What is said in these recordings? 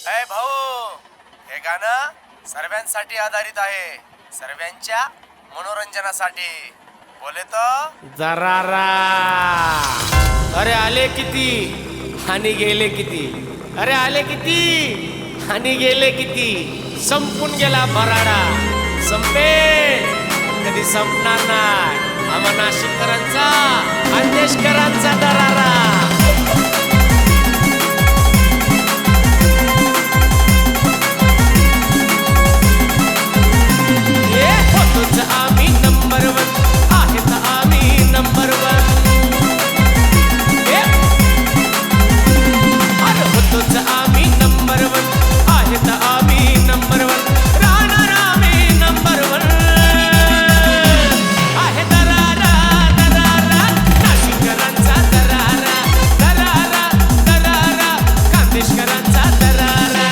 अय भाऊ, हे गाणं सर्वांसाठी आधारित आहे, सर्वांच्या मनोरंजनासाठी. बोले तो जरारा. अरे आले किती आणि गेले किती, अरे आले किती आणि गेले किती. संपून गेला भराडा, संपेल कधी संपणार नाही. आम्हा नाशिककरांचा, खानदेशकरांचा दरारा. होतोच आम्ही नंबर वन, आहेत आम्ही नंबर वन. अरे होतोच आम्ही नंबर वन, आहेत आम्ही नंबर वन. राहणार आम्ही नंबर वन. आहे दरारा दरारा, नाशिककरांचा दरारा दरारा दरारा, खानदेशकरांचा दरारा.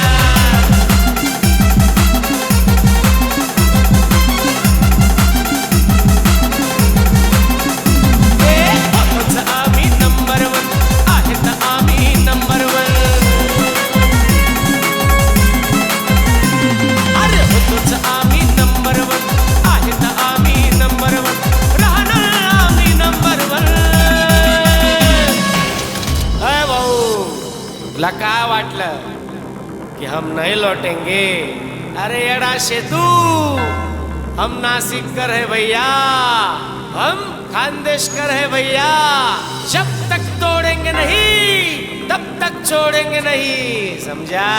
तुला काय वाटलं कि हम नहीं लौटेंगे? अरे एड़ा शेतू, हम नासिककर है भैया, हम खानदेशकर है भैया. जब तक तोड़ेंगे नहीं तब तक छोड़ेंगे नहीं, समझा?